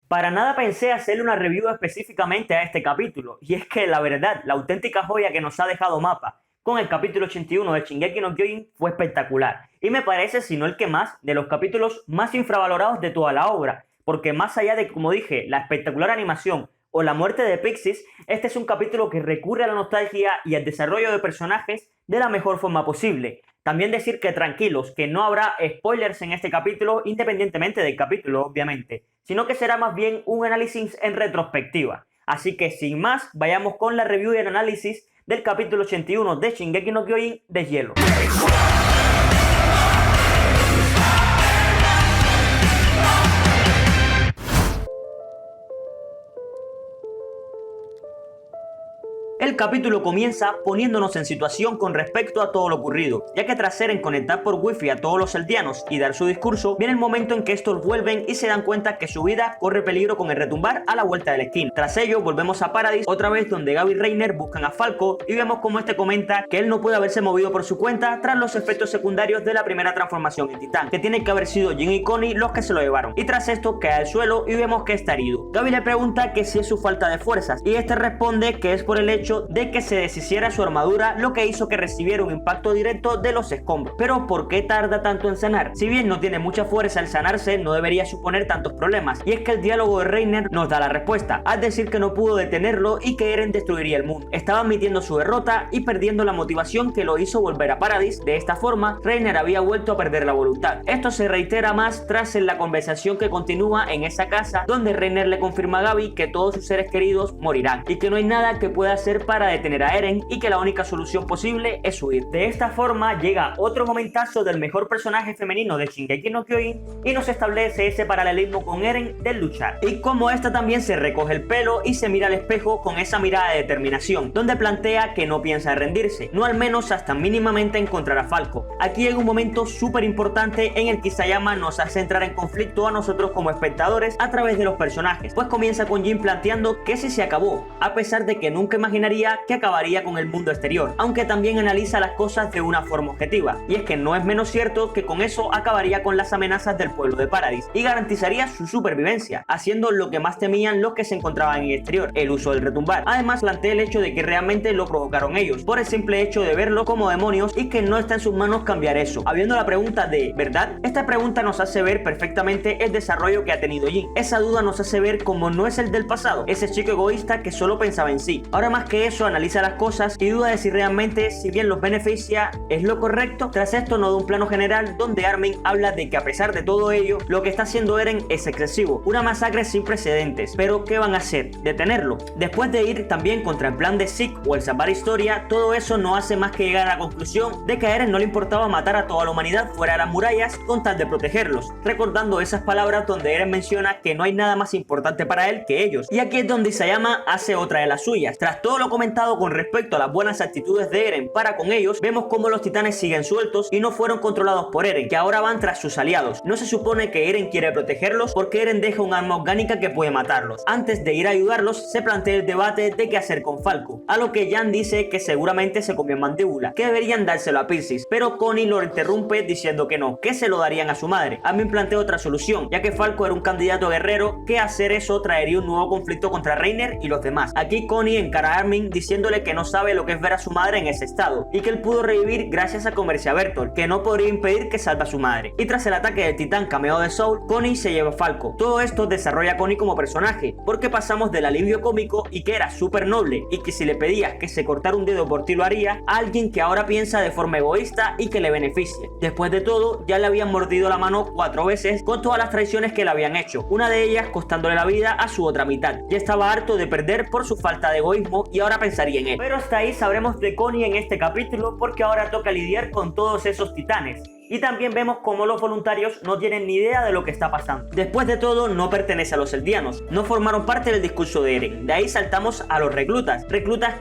Para nada pensé hacerle una review específicamente a este capítulo, y es que la verdad, la auténtica joya que nos ha dejado Mappa con el capítulo 81 de Shingeki no Kyojin fue espectacular, y me parece, si no el que más, de los capítulos más infravalorados de toda la obra, porque más allá de, como dije, la espectacular animación o la muerte de Pixis, este es un capítulo que recurre a la nostalgia y al desarrollo de personajes de la mejor forma posible. También decir que tranquilos, que no habrá spoilers en este capítulo, independientemente del capítulo, obviamente, sino que será más bien un análisis en retrospectiva. Así que sin más, vayamos con la review y el análisis del capítulo 81 de Shingeki no Kyojin de Hielo. El capítulo comienza poniéndonos en situación con respecto a todo lo ocurrido, ya que tras Eren conectar por wifi a todos los eldianos y dar su discurso, viene el momento en que estos vuelven y se dan cuenta que su vida corre peligro con el retumbar a la vuelta de la esquina. Tras ello volvemos a Paradis, otra vez donde Gaby y Reiner buscan a Falco y vemos como este comenta que él no puede haberse movido por su cuenta tras los efectos secundarios de la primera transformación en titán, que tiene que haber sido Jin y Connie los que se lo llevaron, y tras esto cae al suelo y vemos que está herido. Gaby le pregunta que si es su falta de fuerzas y este responde que es por el hecho de que se deshiciera su armadura, lo que hizo que recibiera un impacto directo de los escombros. Pero ¿por qué tarda tanto en sanar? Si bien no tiene mucha fuerza al sanarse, no debería suponer tantos problemas, y es que el diálogo de Reiner nos da la respuesta, al decir que no pudo detenerlo y que Eren destruiría el mundo. Estaba admitiendo su derrota y perdiendo la motivación que lo hizo volver a Paradis. De esta forma, Reiner había vuelto a perder la voluntad. Esto se reitera más tras en la conversación que continúa en esa casa, donde Reiner le confirma a Gaby que todos sus seres queridos morirán y que no hay nada que pueda hacer para detener a Eren y que la única solución posible es huir. De esta forma llega otro momentazo del mejor personaje femenino de Shingeki no Kyojin y nos establece ese paralelismo con Eren del luchar, y como esta también se recoge el pelo y se mira al espejo con esa mirada de determinación, donde plantea que no piensa rendirse, no al menos hasta mínimamente encontrar a Falco. Aquí llega un momento súper importante en el que Isayama nos hace entrar en conflicto a nosotros como espectadores a través de los personajes, pues comienza con Jin planteando que si se acabó, a pesar de que nunca imaginaría que acabaría con el mundo exterior, aunque también analiza las cosas de una forma objetiva, y es que no es menos cierto que con eso acabaría con las amenazas del pueblo de Paradis y garantizaría su supervivencia, haciendo lo que más temían los que se encontraban en el exterior, el uso del retumbar. Además plantea el hecho de que realmente lo provocaron ellos, por el simple hecho de verlo como demonios y que no está en sus manos cambiar eso. Habiendo la pregunta de ¿verdad? Esta pregunta nos hace ver perfectamente el desarrollo que ha tenido Jin. Esa duda nos hace ver cómo no es el del pasado, ese chico egoísta que solo pensaba en sí. Ahora más que eso analiza las cosas y duda de si realmente, si bien los beneficia, es lo correcto. Tras esto nos da un plano general donde Armin habla de que a pesar de todo ello, lo que está haciendo Eren es excesivo, una masacre sin precedentes, pero ¿qué van a hacer? ¿Detenerlo? Después de ir también contra el plan de Zeke o el salvar historia, todo eso no hace más que llegar a la conclusión de que a Eren no le importaba matar a toda la humanidad fuera de las murallas con tal de protegerlos, recordando esas palabras donde Eren menciona que no hay nada más importante para él que ellos. Y aquí es donde Isayama hace otra de las suyas. Tras todo lo comentado con respecto a las buenas actitudes de Eren para con ellos, vemos cómo los titanes siguen sueltos y no fueron controlados por Eren, que ahora van tras sus aliados. No se supone que Eren quiere protegerlos porque Eren deja un arma orgánica que puede matarlos. Antes de ir a ayudarlos, se plantea el debate de qué hacer con Falco, a lo que Jan dice que seguramente se comió en mandíbula, que deberían dárselo a Pixis, pero Connie lo interrumpe diciendo que no, que se lo darían a su madre. Armin plantea otra solución, ya que Falco era un candidato guerrero, que hacer eso traería un nuevo conflicto contra Reiner y los demás. Aquí Connie encara a Armin diciéndole que no sabe lo que es ver a su madre en ese estado y que él pudo revivir gracias a comerse a Bertolt, que no podría impedir que salve a su madre. Y tras el ataque del titán cameo de Soul, Connie se lleva a Falco. Todo esto desarrolla a Connie como personaje, porque pasamos del alivio cómico y que era súper noble y que si le pedías que se cortara un dedo por ti lo haría, a alguien que ahora piensa de forma egoísta y que le beneficie. Después de todo, ya le habían mordido la mano 4 veces con todas las traiciones que le habían hecho, una de ellas costándole la vida a su otra mitad. Ya estaba harto de perder por su falta de egoísmo y ahora pensaría en él. Pero hasta ahí sabremos de Connie en este capítulo, porque ahora toca lidiar con todos esos titanes. Y también vemos cómo los voluntarios no tienen ni idea de lo que está pasando. Después de todo, no pertenece a los eldianos, no formaron parte del discurso de Eren. De ahí saltamos a los reclutas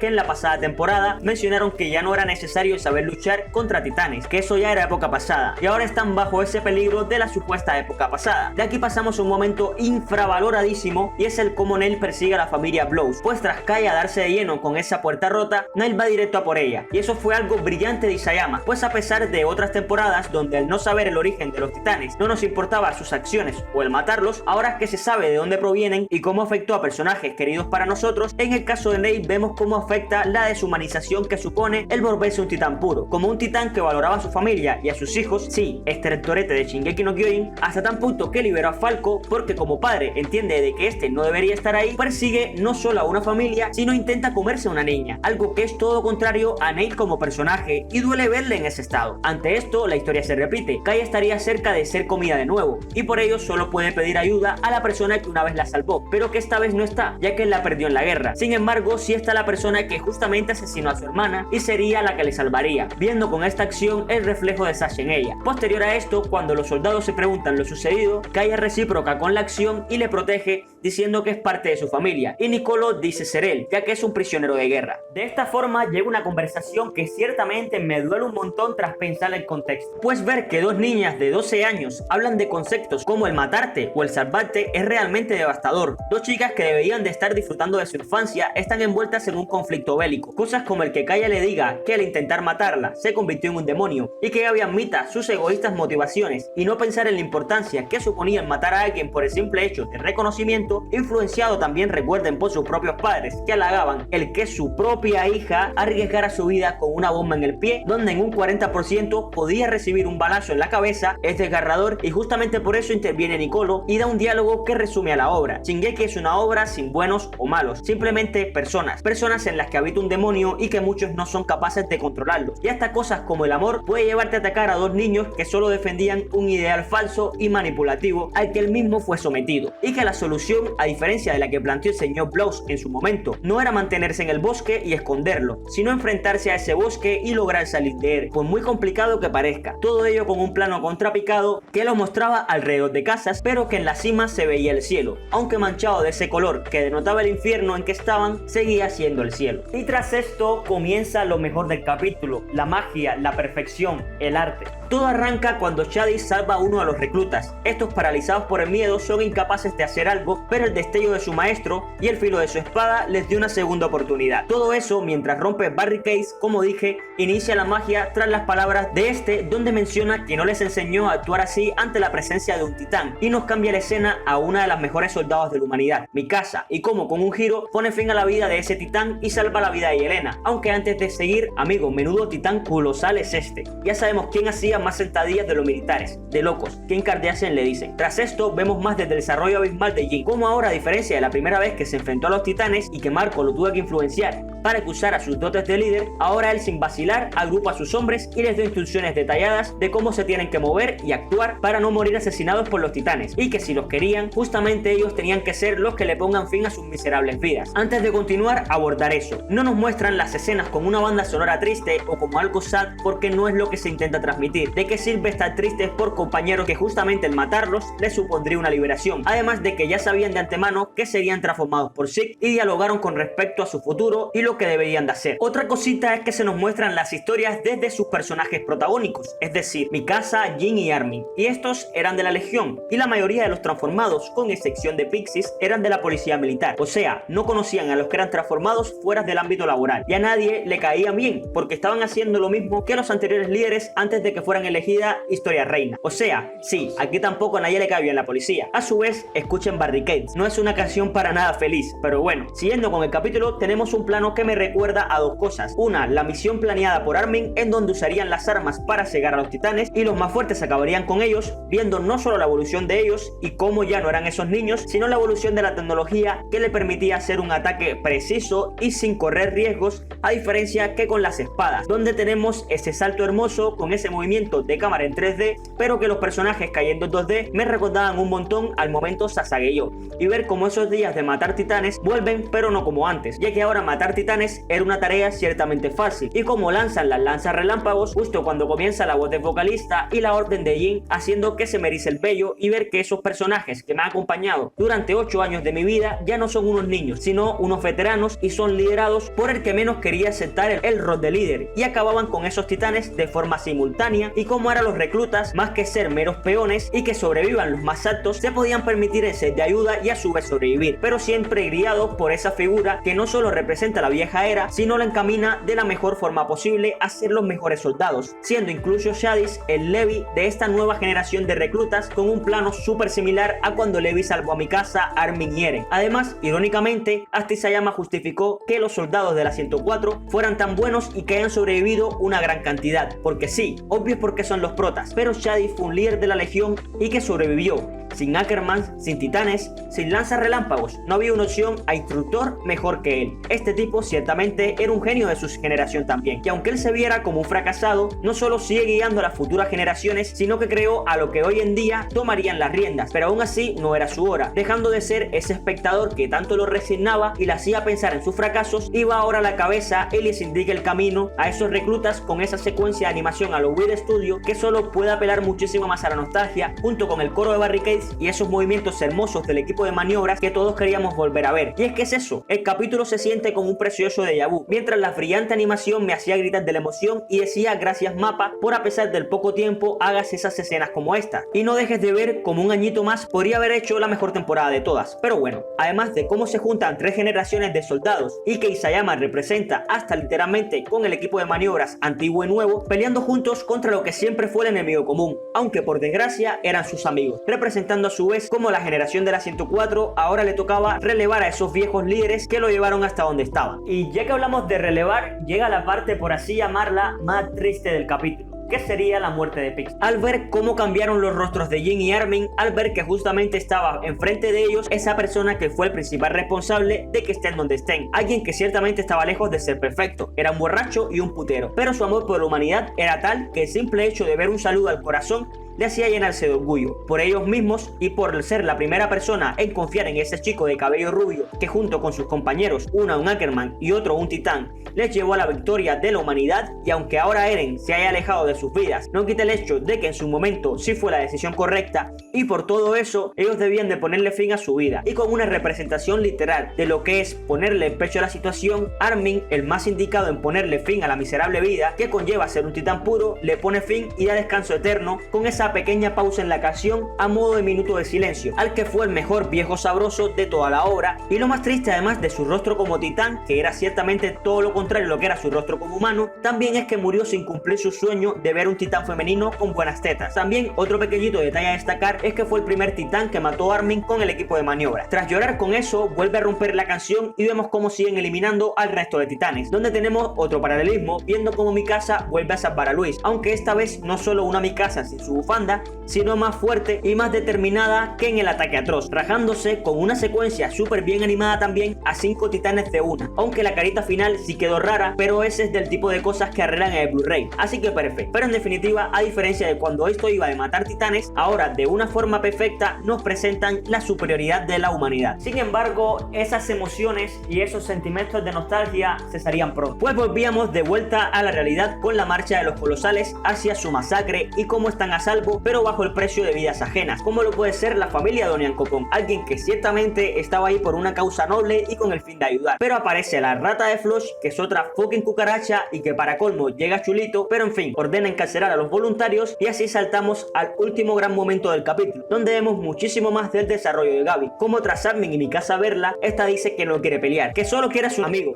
que en la pasada temporada mencionaron que ya no era necesario saber luchar contra titanes, que eso ya era época pasada, y ahora están bajo ese peligro de la supuesta época pasada. De aquí pasamos a un momento infravaloradísimo, y es el cómo Neil persigue a la familia Blows, pues tras Kai a darse de lleno con esa puerta rota, Neil va directo a por ella, y eso fue algo brillante de Isayama, pues a pesar de otras temporadas donde al no saber el origen de los titanes no nos importaba sus acciones o el matarlos, ahora que se sabe de dónde provienen y cómo afectó a personajes queridos para nosotros, en el caso de Nate vemos cómo afecta la deshumanización que supone el volverse un titán puro, como un titán que valoraba a su familia y a sus hijos, sí, este rectorete de Shingeki no Kyojin, hasta tan punto que liberó a Falco porque como padre entiende de que este no debería estar ahí, persigue no solo a una familia, sino intenta comerse a una niña, algo que es todo contrario a Nate como personaje y duele verle en ese estado. Ante esto, la historia se repite, Kai estaría cerca de ser comida de nuevo, y por ello solo puede pedir ayuda a la persona que una vez la salvó, pero que esta vez no está, ya que la perdió en la guerra. Sin embargo, sí está la persona que justamente asesinó a su hermana y sería la que le salvaría, viendo con esta acción el reflejo de Sasha en ella. Posterior a esto, cuando los soldados se preguntan lo sucedido, Kai es recíproca con la acción y le protege, diciendo que es parte de su familia, y Nicolo dice ser él, ya que es un prisionero de guerra. De esta forma llega una conversación que ciertamente me duele un montón tras pensar el contexto, pues ver que dos niñas de 12 años hablan de conceptos como el matarte o el salvarte es realmente devastador. Dos chicas que deberían de estar disfrutando de su infancia están envueltas en un conflicto bélico, cosas como el que Kaya le diga que al intentar matarla se convirtió en un demonio y que Gaby admita sus egoístas motivaciones y no pensar en la importancia que suponía el matar a alguien por el simple hecho de reconocimiento, influenciado también, recuerden, por sus propios padres que halagaban el que su propia hija arriesgara su vida con una bomba en el pie, donde en un 40% podía recibir un balazo en la cabeza, es desgarrador y justamente por eso interviene Nicolo y da un diálogo que resume a la obra. Shingeki es una obra sin buenos o malos, simplemente personas en las que habita un demonio y que muchos no son capaces de controlarlos, y hasta cosas como el amor puede llevarte a atacar a dos niños que solo defendían un ideal falso y manipulativo al que él mismo fue sometido, y que la solución, a diferencia de la que planteó el señor Blows en su momento, no era mantenerse en el bosque y esconderlo, sino enfrentarse a ese bosque y lograr salir de él, por muy complicado que parezca. Todo ello con un plano contrapicado que lo mostraba alrededor de casas, pero que en la cima se veía el cielo, aunque manchado de ese color que denotaba el infierno en que estaban, seguía siendo el cielo. Y tras esto comienza lo mejor del capítulo, la magia, la perfección, el arte. Todo arranca cuando Shadi salva a uno de los reclutas. Estos, paralizados por el miedo, son incapaces de hacer algo, pero el destello de su maestro y el filo de su espada les dio una segunda oportunidad. Todo eso mientras rompe barricades, como dije, inicia la magia tras las palabras de este, donde menciona que no les enseñó a actuar así ante la presencia de un titán, y nos cambia la escena a una de las mejores soldados de la humanidad, Mikasa, y como con un giro pone fin a la vida de ese titán y salva la vida de Yelena. Aunque antes de seguir, amigo, menudo titán colosal es este. Ya sabemos quién hacía más sentadillas de los militares, de locos, Kim Kardashian le dicen. Tras esto vemos más desde el desarrollo abismal de Jin, como ahora, a diferencia de la primera vez que se enfrentó a los titanes y que Marco lo tuvo que influenciar para que usara sus dotes de líder, ahora él sin vacilar agrupa a sus hombres y les da instrucciones detalladas de cómo se tienen que mover y actuar para no morir asesinados por los titanes, y que si los querían, justamente ellos tenían que ser los que le pongan fin a sus miserables vidas. Antes de continuar a abordar eso, no nos muestran las escenas con una banda sonora triste o como algo sad, porque no es lo que se intenta transmitir. ¿De qué sirve estar tristes por compañeros que justamente el matarlos les supondría una liberación? Además de que ya sabían de antemano que serían transformados por Zeke y dialogaron con respecto a su futuro y lo que deberían de hacer. Otra cosita es que se nos muestran las historias desde sus personajes protagónicos, es decir, Mikasa, Jin y Armin, y estos eran de la Legión, y la mayoría de los transformados, con excepción de Pixies, eran de la policía militar, o sea, no conocían a los que eran transformados fuera del ámbito laboral, y a nadie le caía bien, porque estaban haciendo lo mismo que los anteriores líderes antes de que fueran elegida Historia Reina. O sea, sí, aquí tampoco a nadie le cae bien la policía. A su vez, escuchen Barricades, no es una canción para nada feliz, pero bueno, siguiendo con el capítulo, tenemos un plano que me recuerda a dos cosas. Una, la misión planeada por Armin, en donde usarían las armas para cegar a los titanes y los más fuertes acabarían con ellos, viendo no solo la evolución de ellos y cómo ya no eran esos niños, sino la evolución de la tecnología que le permitía hacer un ataque preciso y sin correr riesgos, a diferencia que con las espadas, donde tenemos ese salto hermoso con ese movimiento de cámara en 3D, pero que los personajes cayendo en 2D me recordaban un montón al momento Sasageyo, y ver cómo esos días de matar titanes vuelven, pero no como antes, ya que ahora matar titanes era una tarea ciertamente fácil, y como lanzan las lanzas relámpagos justo cuando comienza la voz del vocalista y la orden de Jin, haciendo que se me erice el vello y ver que esos personajes que me han acompañado durante 8 años de mi vida ya no son unos niños, sino unos veteranos, y son liderados por el que menos quería aceptar el rol de líder, y acababan con esos titanes de forma simultánea, y como ahora los reclutas, más que ser meros peones y que sobrevivan los más altos, se podían permitir el set de ayuda vida y a su vez sobrevivir, pero siempre guiados por esa figura que no solo representa la vieja era, sino la encamina de la mejor forma posible a ser los mejores soldados, siendo incluso Shadis el Levi de esta nueva generación de reclutas, con un plano súper similar a cuando Levi salvó a Mikasa, Armin y Eren. Además, irónicamente, hasta Isayama justificó que los soldados de la 104 fueran tan buenos y que hayan sobrevivido una gran cantidad, porque sí, obvio porque son los protas, pero Shadis fue un líder de la legión y que sobrevivió. Sin Ackerman, sin titanes, sin lanzas relámpagos, no había una opción a instructor mejor que él. Este tipo ciertamente era un genio de su generación también, y aunque él se viera como un fracasado, no solo sigue guiando a las futuras generaciones, sino que creó a lo que hoy en día tomarían las riendas, pero aún así no era su hora, dejando de ser ese espectador que tanto lo resignaba y le hacía pensar en sus fracasos. Iba ahora a la cabeza, él les indica el camino a esos reclutas con esa secuencia de animación a lo Weird Studio que solo puede apelar muchísimo más a la nostalgia, junto con el coro de Barricades y esos movimientos hermosos del equipo de maniobras que todos queríamos volver a ver. Y es que es eso, el capítulo se siente como un precioso déjà vu, mientras la brillante animación me hacía gritar de la emoción y decía gracias mapa por, a pesar del poco tiempo, hagas esas escenas como esta y no dejes de ver como un añito más podría haber hecho la mejor temporada de todas. Pero bueno, además de cómo se juntan tres generaciones de soldados y que Isayama representa hasta literalmente con el equipo de maniobras antiguo y nuevo peleando juntos contra lo que siempre fue el enemigo común, aunque por desgracia eran sus amigos, representando a su vez como la generación de la 104 ahora le tocaba relevar a esos viejos líderes que lo llevaron hasta donde estaba. Y ya que hablamos de relevar, llega la parte, por así llamarla, más triste del capítulo, que sería la muerte de Pix. Al ver cómo cambiaron los rostros de Jin y Armin, al ver que justamente estaba enfrente de ellos esa persona que fue el principal responsable de que estén donde estén, alguien que ciertamente estaba lejos de ser perfecto, era un borracho y un putero, pero su amor por la humanidad era tal que el simple hecho de ver un saludo al corazón le hacía llenarse de orgullo por ellos mismos y por ser la primera persona en confiar en ese chico de cabello rubio que junto con sus compañeros, uno un Ackerman y otro un titán, les llevó a la victoria de la humanidad. Y aunque ahora Eren se haya alejado de sus vidas, no quita el hecho de que en su momento sí fue la decisión correcta, y por todo eso ellos debían de ponerle fin a su vida. Y con una representación literal de lo que es ponerle el pecho a la situación, Armin, el más indicado en ponerle fin a la miserable vida que conlleva ser un titán puro, le pone fin y da descanso eterno con esa pequeña pausa en la canción a modo de minuto de silencio al que fue el mejor viejo sabroso de toda la obra. Y lo más triste, además de su rostro como titán, que era ciertamente todo lo contrario a lo que era su rostro como humano, también es que murió sin cumplir su sueño de ver un titán femenino con buenas tetas. También otro pequeñito detalle a destacar es que fue el primer titán que mató a Armin con el equipo de maniobras. Tras llorar con eso, vuelve a romper la canción y vemos cómo siguen eliminando al resto de titanes, donde tenemos otro paralelismo viendo cómo Mikasa vuelve a salvar a Luis, aunque esta vez no solo una Mikasa sin su bufanda, sino más fuerte y más determinada que en el ataque atroz, rajándose con una secuencia súper bien animada también a 5 titanes de una, aunque la carita final sí quedó rara, pero ese es del tipo de cosas que arreglan en el Blu-ray, así que perfecto. Pero en definitiva, a diferencia de cuando esto iba de matar titanes, ahora de una forma perfecta nos presentan la superioridad de la humanidad. Sin embargo, esas emociones y esos sentimientos de nostalgia cesarían pronto, pues volvíamos de vuelta a la realidad con la marcha de los colosales hacia su masacre y cómo están a salvo, pero bajo el precio de vidas ajenas, como lo puede ser la familia Donian Copón, alguien que ciertamente estaba ahí por una causa noble y con el fin de ayudar. Pero aparece la rata de Flush, que es otra fucking cucaracha y que para colmo llega chulito, pero en fin, ordena encarcelar a los voluntarios. Y así saltamos al último gran momento del capítulo, donde vemos muchísimo más del desarrollo de Gaby, como tras Armin y Mikasa verla, esta dice que no quiere pelear, que solo quiere a su amigo,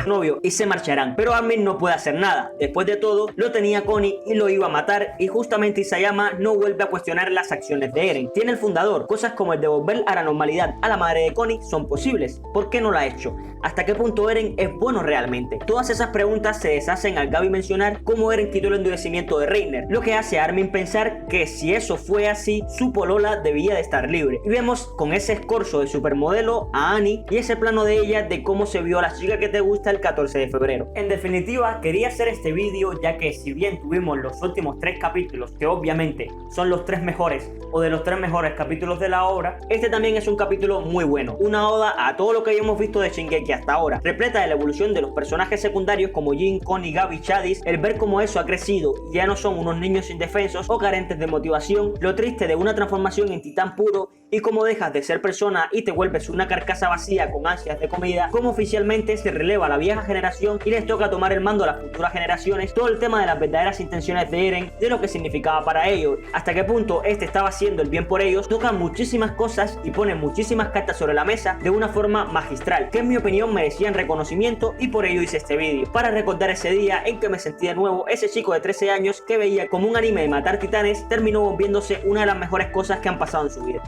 novio, y se marcharán, pero Armin no puede hacer nada. Después de todo, lo tenía Connie y lo iba a matar, y justamente Isayama no vuelve a cuestionar las acciones de Eren. Tiene el fundador, cosas como el devolver a la normalidad a la madre de Connie son posibles, ¿por qué no lo ha hecho? ¿Hasta qué punto Eren es bueno realmente? Todas esas preguntas se deshacen al Gaby mencionar cómo Eren quitó el endurecimiento de Reiner, lo que hace a Armin pensar que si eso fue así, su polola debía de estar libre. Y vemos con ese escorzo de supermodelo a Annie y ese plano de ella de cómo se vio a la chica que te gusta el 14 de febrero. En definitiva, quería hacer este vídeo ya que si bien tuvimos los últimos 3 capítulos, que obviamente son los 3 mejores o de los 3 mejores capítulos de la obra, este también es un capítulo muy bueno, una oda a todo lo que hayamos visto de Shingeki hasta ahora, repleta de la evolución de los personajes secundarios como Jin, Connie, Gaby, Shadis, el ver cómo eso ha crecido y ya no son unos niños indefensos o carentes de motivación, lo triste de una transformación en titán puro y cómo dejas de ser persona y te vuelves una carcasa vacía con ansias de comida, cómo oficialmente se releva a la vieja generación y les toca tomar el mando a las futuras generaciones, todo el tema de las verdaderas intenciones de Eren, de lo que significaba para ellos, hasta qué punto este estaba haciendo el bien por ellos, toca muchísimas cosas y pone muchísimas cartas sobre la mesa de una forma magistral, que en mi opinión merecían reconocimiento, y por ello hice este vídeo, para recordar ese día en que me sentí de nuevo ese chico de 13 años que veía como un anime de matar titanes terminó volviéndose una de las mejores cosas que han pasado en su vida.